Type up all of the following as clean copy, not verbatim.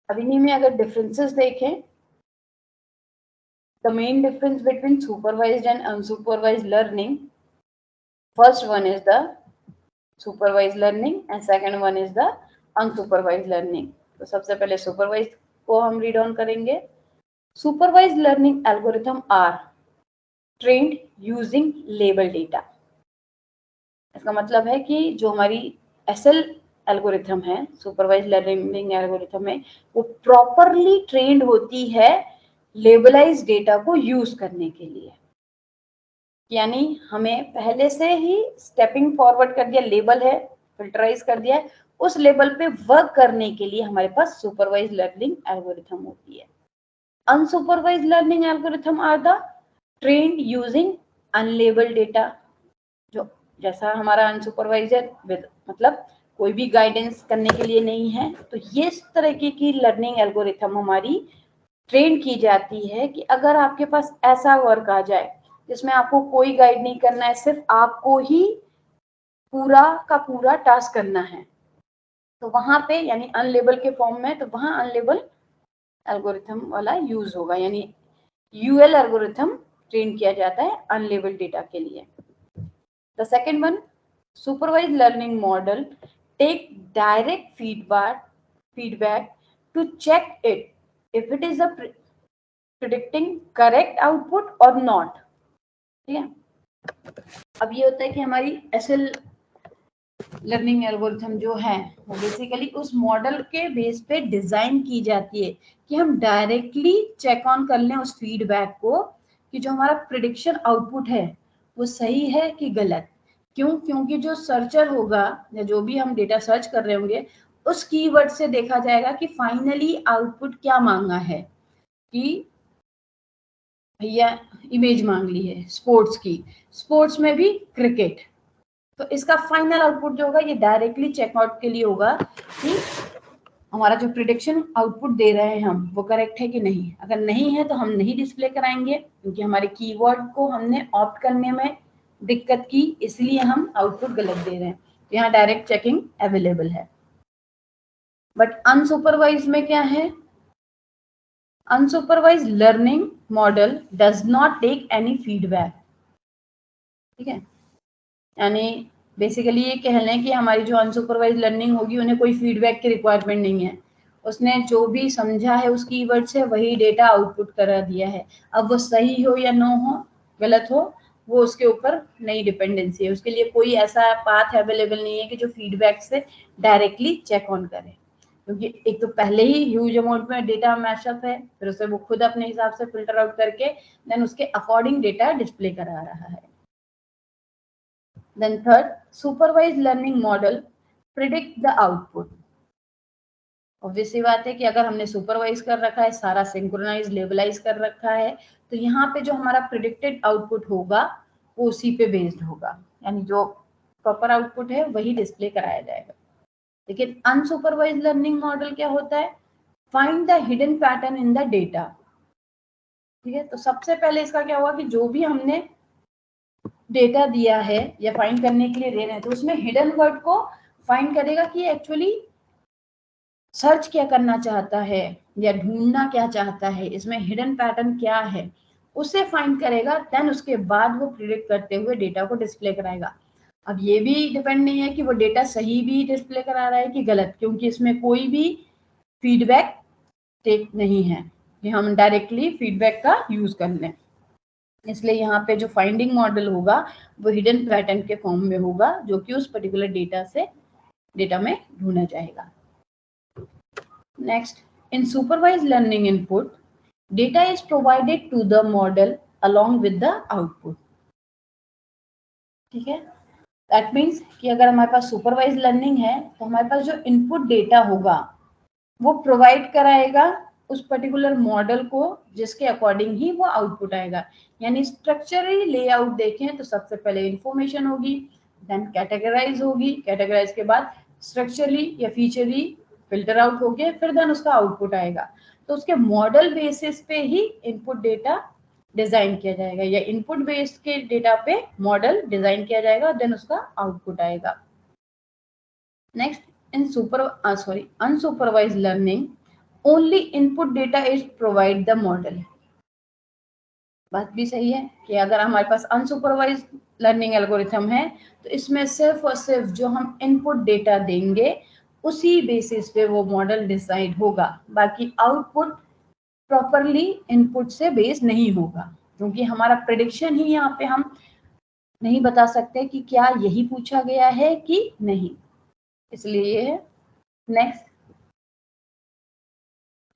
अब इन्हीं में अगर डिफरेंसेस देखें, the main difference between supervised and unsupervised learning, first one is the supervised learning and second one is the unsupervised learning. तो सबसे पहले सुपरवाइज्ड को हम रीड ऑन करेंगे। Supervised learning algorithm are trained using label data. इसका मतलब है कि जो हमारी एसएल एल्गोरिथम है, सुपरवाइज्ड लर्निंग एल्गोरिथम है, वो प्रॉपरली ट्रेन्ड होती है लेबलाइज डेटा को यूज करने के लिए। यानी हमें पहले से ही स्टेपिंग फॉरवर्ड कर दिया, लेबल है, फिल्टराइज कर दिया है, उस लेबल पे वर्क करने के लिए हमारे पास सुपरवाइज्ड लर्निंग एल्गोरिथम होती है। Unsupervised learning algorithm are the trained using unlabelled data. जो जैसा हमारा अनसुपरवाइज्ड विद मतलब कोई भी गाइडेंस करने के लिए नहीं है, तो ये इस तरह की लर्निंग एल्गोरिथम हमारी ट्रेन की जाती है कि अगर आपके पास ऐसा वर्क आ जाए जिसमें आपको कोई गाइड नहीं करना है, सिर्फ आपको ही पूरा का पूरा टास्क करना है, तो वहां पे यानी अनलेबल के फॉर्म में, तो वहां अनलेबल एल्गोरिथम वाला यूज होगा, यानी यूएल एल्गोरिथम ट्रेन किया जाता है अनलेबल डेटा के लिए। The second one, supervised learning model take direct feedback to check it if it is a predicting correct output or not। ठीक है, अब ये होता है कि हमारी एसएल लर्निंग एल्गोरिथम जो है वो बेसिकली उस मॉडल के बेस पे डिजाइन की जाती है कि हम डायरेक्टली चेक ऑन कर लें उस फीडबैक को कि जो हमारा प्रिडिक्शन आउटपुट है वो सही है कि गलत। क्यों? क्योंकि जो सर्चर होगा या जो भी हम डेटा सर्च कर रहे होंगे, उस कीवर्ड से देखा जाएगा कि फाइनली आउटपुट क्या मांगा है। कि भैया इमेज मांग ली है स्पोर्ट्स की, स्पोर्ट्स में भी क्रिकेट, तो इसका फाइनल आउटपुट जो होगा ये डायरेक्टली चेकआउट के लिए होगा कि हमारा जो प्रिडिक्शन आउटपुट दे रहे हैं हम वो करेक्ट है कि नहीं। अगर नहीं है तो हम नहीं डिस्प्ले कराएंगे, क्योंकि हमारे कीवर्ड को हमने ऑप्ट करने में दिक्कत की, इसलिए हम आउटपुट गलत दे रहे हैं। तो यहाँ डायरेक्ट चेकिंग अवेलेबल है। बट अनसुपरवाइज में क्या है, unsupervised learning model does not take any feedback. ठीक है, यानी बेसिकली ये कह लें कि हमारी जो अनसुपरवाइज लर्निंग होगी उन्हें कोई फीडबैक की रिक्वायरमेंट नहीं है, उसने जो भी समझा है उस कीवर्ड से वही डेटा आउटपुट करा दिया है। अब वो सही हो या नो हो, गलत हो, वो उसके ऊपर नई डिपेंडेंसी है, उसके लिए कोई ऐसा पाथ अवेलेबल नहीं है कि जो फीडबैक से डायरेक्टली चेक ऑन करे, क्योंकि एक तो पहले ही ह्यूज अमाउंट में डेटा मैशअप है, फिर उसे वो खुद अपने हिसाब से फिल्टर आउट करके देन उसके अकॉर्डिंग डेटा डिस्प्ले करा रहा है। Then third, supervised learning model predict the output। Obvious सी बात है कि अगर हमने सुपरवाइज कर रखा है, सारा सिंक्रोनाइज लेबलाइज कर रखा है, तो यहाँ पे जो हमारा प्रिडिक्टेड आउटपुट होगा वो उसी पे बेस्ड होगा, यानी जो प्रॉपर आउटपुट है वही डिस्प्ले कराया जाएगा। लेकिन अनसुपरवाइज लर्निंग मॉडल क्या होता है, find the hidden pattern in the data. ठीक है, तो सबसे पहले इसका क्या हुआ कि जो भी हमने डेटा दिया है या फाइंड करने के लिए दे रहे हैं, तो उसमें हिडन वर्ड को फाइंड करेगा कि एक्चुअली सर्च क्या करना चाहता है या ढूंढना क्या चाहता है, इसमें हिडन पैटर्न क्या है, उसे फाइंड करेगा। देन उसके बाद वो प्रिडिक्ट करते हुए डेटा को डिस्प्ले कराएगा। अब ये भी डिपेंड नहीं है कि वो डेटा सही भी डिस्प्ले करा रहा है कि गलत, क्योंकि इसमें कोई भी फीडबैक टेक नहीं है कि हम डायरेक्टली फीडबैक का यूज कर लें। इसलिए यहाँ पे जो फाइंडिंग मॉडल होगा वो हिडन पैटर्न के फॉर्म में होगा, जो कि उस पर्टिकुलर डेटा में ढूंढा जाएगा। Next, in supervised learning input data is provided to the model along with the output. ठीक है, दैट मीन्स कि अगर हमारे पास सुपरवाइज्ड लर्निंग है तो हमारे पास जो इनपुट डेटा होगा वो प्रोवाइड कराएगा उस पर्टिकुलर मॉडल को, जिसके अकॉर्डिंग ही वो आउटपुट आएगा। यानी स्ट्रक्चरली लेआउट देखें तो सबसे पहले इंफॉर्मेशन होगी, देन कैटेगराइज होगी, कैटेगराइज के बाद स्ट्रक्चरली या फीचरली फिल्टर आउट होके फिर देन उसका आउटपुट आएगा। तो उसके मॉडल बेसिस पे ही इनपुट डेटा डिजाइन किया जाएगा, या इनपुट बेस्ड के डेटा पे मॉडल डिजाइन किया जाएगा, देन उसका आउटपुट आएगा। Next, in unsupervised learning, only input data is provide the model. बात भी सही है कि अगर हमारे पास अनसुपरवाइज लर्निंग एल्गोरिथम है तो इसमें सिर्फ और सिर्फ जो हम इनपुट डेटा देंगे उसी बेसिस पे वो मॉडल डिसाइड होगा, बाकी आउटपुट प्रॉपरली इनपुट से बेस नहीं होगा, क्योंकि हमारा प्रेडिक्शन ही यहाँ पे हम नहीं बता सकते कि क्या यही पूछा गया है कि नहीं, इसलिए ये है। Next,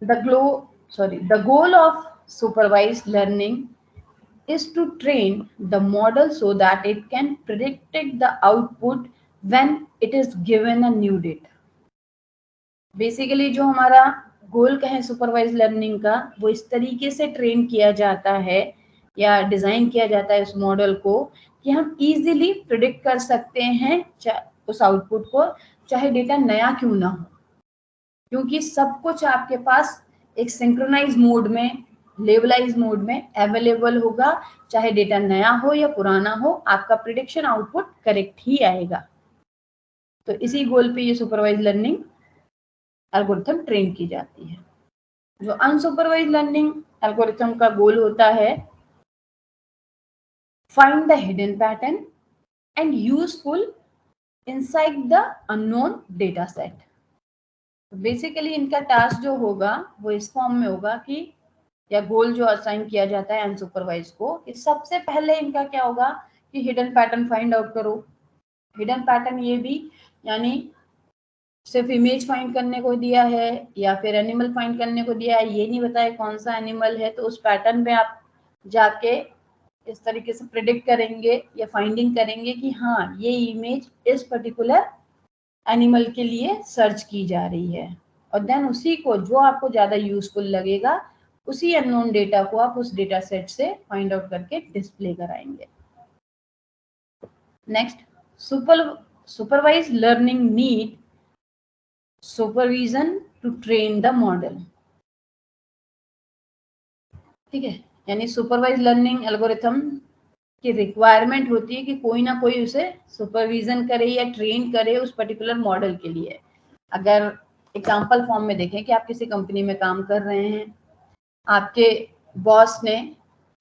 the goal of supervised learning is to train the model so that it can predict the output when it is given a new data। Basically जो हमारा गोल का है सुपरवाइज लर्निंग का, वो इस तरीके से ट्रेन किया जाता है या डिजाइन किया जाता है उस मॉडल को कि हम इजीली प्रिडिक्ट कर सकते हैं उस आउटपुट को, चाहे डेटा नया क्यों ना हो, क्योंकि सब कुछ आपके पास एक सिंक्रोनाइज मोड में, लेवलाइज मोड में अवेलेबल होगा, चाहे डेटा नया हो या पुराना हो, आपका प्रिडिक्शन आउटपुट करेक्ट ही आएगा। तो इसी गोल पे ये सुपरवाइज लर्निंग एल्गोरिथम ट्रेन की जाती है। जो अनसुपरवाइज लर्निंग एल्गोरिथम का गोल होता है, find the hidden pattern and useful inside the unknown data set. Basically इनका टास्क जो होगा वो इस फॉर्म में होगा कि, या गोल जो असाइन किया जाता है अनसुपरवाइज को, कि सबसे पहले इनका क्या होगा कि हिडन पैटर्न फाइंड आउट करो। हिडन पैटर्न ये भी यानी सिर्फ इमेज फाइंड करने को दिया है या फिर एनिमल फाइंड करने को दिया है, ये नहीं बताया कौन सा एनिमल है, तो उस पैटर्न में आप जाके इस तरीके से प्रिडिक्ट करेंगे या फाइंडिंग करेंगे कि हाँ ये इमेज इस पर्टिकुलर एनिमल के लिए सर्च की जा रही है, और देन उसी को जो आपको ज्यादा यूजफुल लगेगा उसी अननोन डेटा को आप उस डेटा सेट से फाइंड आउट करके डिस्प्ले कराएंगे। Next, supervised learning need supervision to train the model. ठीक है, यानी सुपरवाइज लर्निंग एल्गोरिथम की रिक्वायरमेंट होती है कि कोई ना कोई उसे सुपरविजन करे या ट्रेन करे उस पर्टिकुलर मॉडल के लिए। अगर एग्जांपल फॉर्म में देखें कि आप किसी कंपनी में काम कर रहे हैं, आपके बॉस ने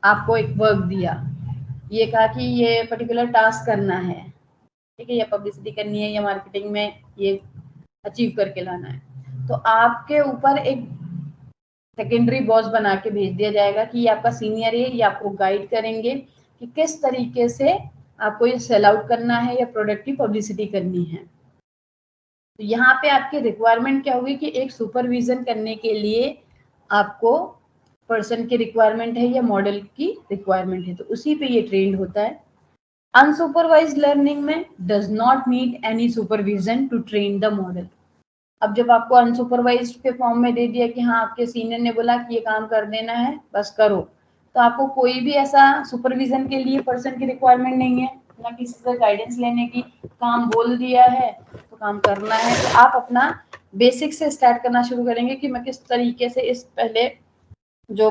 आपको एक वर्क दिया, ये कहा कि ये पर्टिकुलर टास्क करना है, ठीक है, या पब्लिसिटी करनी है या मार्केटिंग में ये अचीव करके लाना है, तो आपके ऊपर एक सेकेंडरी बॉस बना के भेज दिया जाएगा कि ये आपका सीनियर है, ये आपको गाइड करेंगे कि किस तरीके से आपको ये सेल आउट करना है या प्रोडक्ट की पब्लिसिटी करनी है। तो यहाँ पे आपकी रिक्वायरमेंट क्या होगी कि एक सुपरविजन करने के लिए आपको पर्सन की रिक्वायरमेंट है या मॉडल की रिक्वायरमेंट है, तो उसी पे ये ट्रेंड होता है। अनसुपरवाइज्ड लर्निंग में does not need any supervision to train the model. अब जब आपको अनसुपरवाइज के फॉर्म में दे दिया कि हाँ आपके सीनियर ने बोला कि ये काम कर देना है, बस करो, तो आपको कोई भी ऐसा सुपरविजन के लिए पर्सन की रिक्वायरमेंट नहीं है, ना किसी से गाइडेंस लेने की, काम बोल दिया है तो काम करना है। तो आप अपना बेसिक से स्टार्ट करना शुरू करेंगे कि मैं किस तरीके से इस पहले जो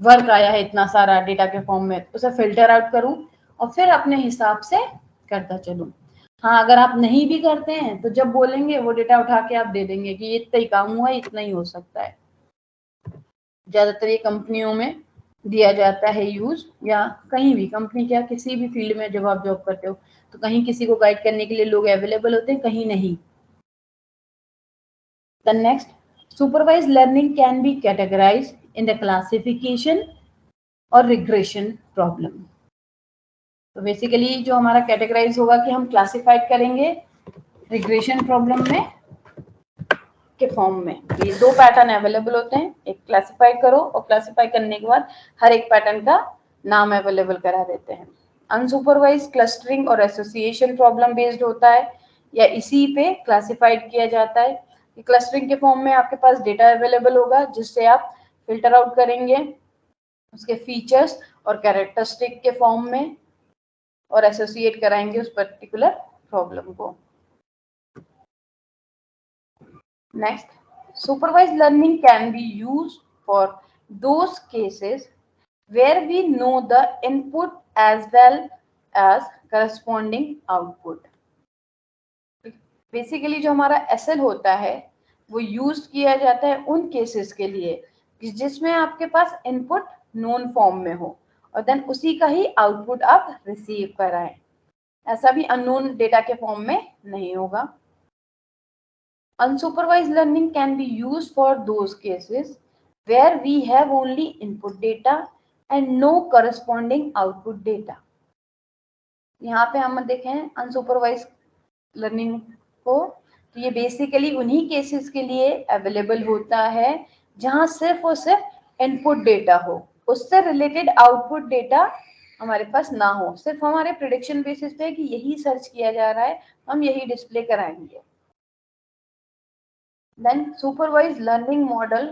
वर्क आया है इतना सारा डेटा के फॉर्म में उसे फिल्टर आउट करूं और फिर अपने हिसाब से करता चलूं। हाँ, अगर आप नहीं भी करते हैं तो जब बोलेंगे वो डेटा उठा के आप दे देंगे कि इतना ही काम हुआ, इतना ही हो सकता है। ज्यादातर ये कंपनियों में दिया जाता है यूज, या कहीं भी कंपनी क्या किसी भी फील्ड में जब आप जॉब करते हो तो कहीं किसी को गाइड करने के लिए लोग अवेलेबल होते हैं, कहीं नहीं। The next, supervised learning can be categorised in the classification और रिग्रेशन प्रॉब्लम। तो बेसिकली जो हमारा कैटेगराइज होगा कि हम क्लासिफाइड करेंगे रिग्रेशन प्रॉब्लम में के फॉर्म में। ये दो पैटर्न अवेलेबल होते हैं, एक क्लासिफाई करो और क्लासिफाई करने के बाद हर एक पैटर्न का नाम अवेलेबल करा देते हैं। अनसुपरवाइज क्लस्टरिंग और एसोसिएशन प्रॉब्लम बेस्ड होता है, या इसी पे क्लासिफाइड किया जाता है। क्लस्टरिंग के फॉर्म में आपके पास डेटा अवेलेबल होगा जिससे आप फिल्टर आउट करेंगे उसके फीचर्स और कैरेक्टरिस्टिक के फॉर्म में और एसोसिएट कराएंगे उस पर्टिकुलर प्रॉब्लम को। Next, supervised learning can be used for those cases where we know the input as well as corresponding output. Basically जो हमारा SL होता है, वो यूज किया जाता है उन केसेस के लिए जिसमें आपके पास इनपुट नोन फॉर्म में हो और देन उसी का ही आउटपुट आप रिसीव कराएं। ऐसा भी अननोन डेटा के फॉर्म में नहीं होगा। Unsupervised learning can be used for those cases where we have only input data and no corresponding output data. यहाँ पे हम देखें अनसुपरवाइज्ड लर्निंग को, तो ये बेसिकली उन्हीं केसेस के लिए अवेलेबल होता है जहां सिर्फ और सिर्फ इनपुट डेटा हो, उससे रिलेटेड आउटपुट डेटा हमारे पास ना हो, सिर्फ हमारे प्रिडिक्शन बेसिस पे कि यही सर्च किया जा रहा है, हम यही डिस्प्ले कराएंगे। Then supervised learning model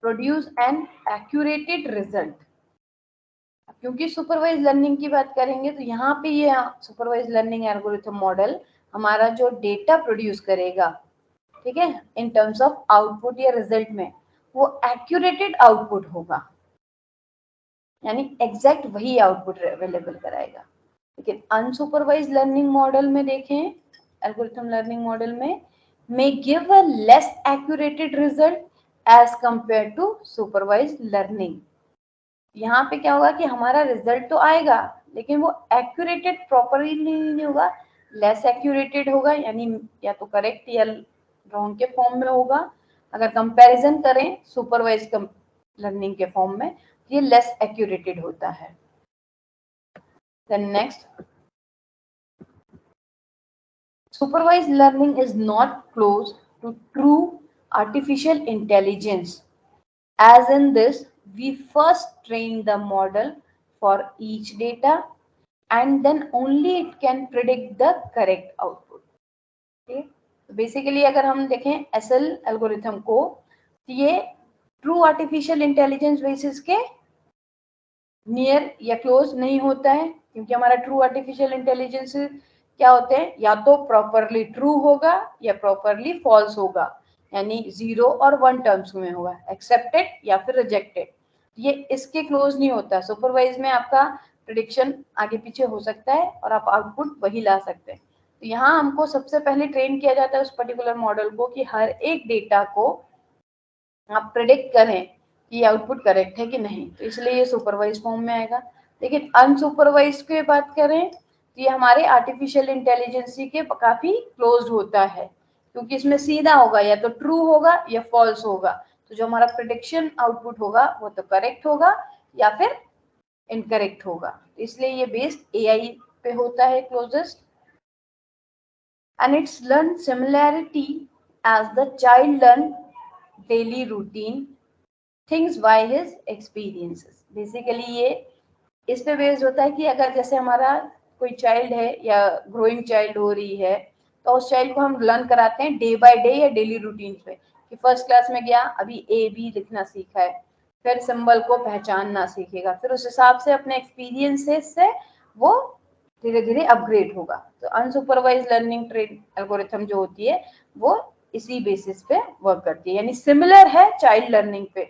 produce an accurate result. क्योंकि सुपरवाइज लर्निंग की बात करेंगे तो यहाँ पे ये सुपरवाइज लर्निंग एल्गोरिथम मॉडल हमारा जो डेटा प्रोड्यूस करेगा, ठीक है, इन टर्म्स ऑफ आउटपुट या रिजल्ट में, वो एक्यूरेटेड आउटपुट होगा, यानी एग्जैक्ट वही आउटपुट अवेलेबल कराएगा। लेकिन अनसुपरवाइज लर्निंग मॉडल में देखें, एल्गोरिथम लर्निंग मॉडल में may give a less accurate result as compared to supervised learning. यहाँ पे क्या होगा कि हमारा रिजल्ट तो आएगा लेकिन वो एक्यूरेटेड प्रॉपरली नहीं होगा, लेस एक्यूरेटेड होगा, यानी या तो करेक्ट या रॉन्ग के फॉर्म में होगा। अगर कंपैरिजन करें सुपरवाइज लर्निंग के फॉर्म में तो ये लेस एक्यूरेटेड होता है। Then next, supervised learning is not close to true artificial intelligence, as in this we first train the model for each data and then only it can predict the correct output. okay? Basically अगर हम देखें SL algorithm को, तो ये true artificial intelligence basis के near या close नहीं होता है, क्योंकि हमारा ट्रू आर्टिफिशियल इंटेलिजेंस क्या होते हैं, या तो प्रॉपरली ट्रू होगा या प्रॉपरली फॉल्स होगा, यानी 0 और 1 टर्म्स में होगा, एक्सेप्टेड या फिर रिजेक्टेड। ये इसके क्लोज नहीं होता। सुपरवाइज में आपका प्रिडिक्शन आगे पीछे हो सकता है और आप आउटपुट वही ला सकते हैं। तो यहाँ हमको सबसे पहले ट्रेन किया जाता है उस पर्टिकुलर मॉडल को कि हर एक डेटा को आप प्रिडिक्ट करें कि आउटपुट करेक्ट है कि नहीं, तो इसलिए ये सुपरवाइज फॉर्म में आएगा। लेकिन अनसुपरवाइज की बात करें तो ये हमारे आर्टिफिशियल इंटेलिजेंस के काफी क्लोज होता है, क्योंकि इसमें सीधा होगा, या तो ट्रू होगा या फॉल्स होगा। तो जो हमारा प्रिडिक्शन आउटपुट होगा वो तो करेक्ट होगा या फिर इनकरेक्ट होगा, इसलिए ये बेस्ड एआई पे होता है closest. And its learn similarity as the child learn daily routine things by his experiences. Basically ये इस पे बेस्ड होता है कि अगर जैसे हमारा कोई चाइल्ड है या ग्रोइंग चाइल्ड हो रही है, तो उस चाइल्ड को हम लर्न कराते हैं डे बाय डे या डेली रूटीन पे, कि फर्स्ट क्लास में गया, अभी ए बी लिखना सीखा है, फिर सिंबल को पहचानना सीखेगा, फिर उस हिसाब से अपने एक्सपीरियंसेस से वो धीरे धीरे अपग्रेड होगा। तो अनसुपरवाइज लर्निंग ट्रेन एल्गोरिथम जो होती है वो इसी बेसिस पे वर्क करती है, यानी सिमिलर है चाइल्ड लर्निंग पे।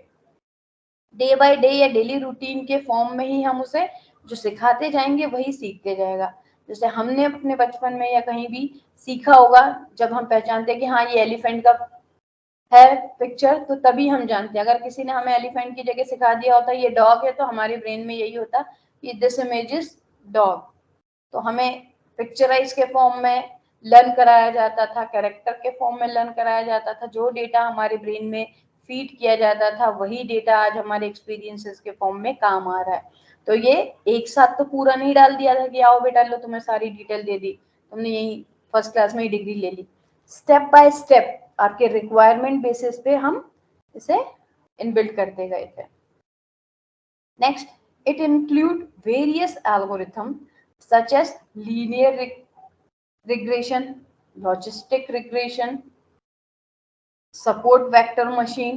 डे बाय डे या डेली रूटीन के फॉर्म में ही हम उसे जो सिखाते जाएंगे वही सीखते जाएगा। जैसे हमने अपने बचपन में या कहीं भी सीखा होगा, जब हम पहचानते हैं कि हाँ ये एलिफेंट का है पिक्चर, तो तभी हम जानते हैं। अगर किसी ने हमें एलिफेंट की जगह सिखा दिया होता ये डॉग है, तो हमारे ब्रेन में यही होता कि दिस इमेज इज डॉग। तो हमें पिक्चराइज के फॉर्म में लर्न कराया जाता था, कैरेक्टर के फॉर्म में लर्न कराया जाता था, जो डेटा हमारे ब्रेन में फीड किया जाता था वही डेटा आज हमारे एक्सपीरियंसेस के फॉर्म में काम आ रहा है। तो ये एक साथ तो पूरा नहीं डाल दिया था कि आओ बेटा लो तुम्हें सारी डिटेल दे दी, तुमने यही फर्स्ट क्लास में ही डिग्री ले ली। स्टेप बाय स्टेप आपके रिक्वायरमेंट बेसिस पे हम इसे इनबिल्ड करते गए थे। Next, it include various algorithm such as linear regression, logistic regression, support vector machine,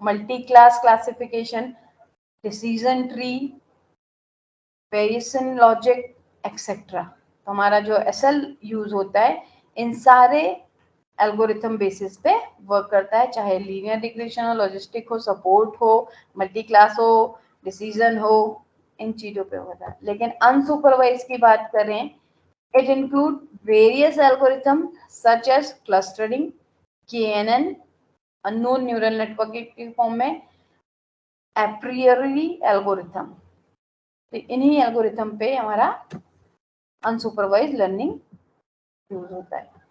multi-class classification, decision tree, Bayesian logic, etc. तो हमारा जो एसएल यूज होता है इन सारे एल्गोरिथम बेसिस पे वर्क करता है, चाहे लीनियर रिग्रेशन हो, लॉजिस्टिक हो, सपोर्ट हो, मल्टी क्लास हो, डिसीजन हो, इन चीजों पे होता है। लेकिन अनसुपरवाइज की बात करें, it include various algorithm such as clustering, KNN, unknown neural network के फॉर्म में एप्रियरी एल्गोरिथम। तो इन्हीं एल्गोरिथम पे हमारा अनसुपरवाइज लर्निंग यूज होता है।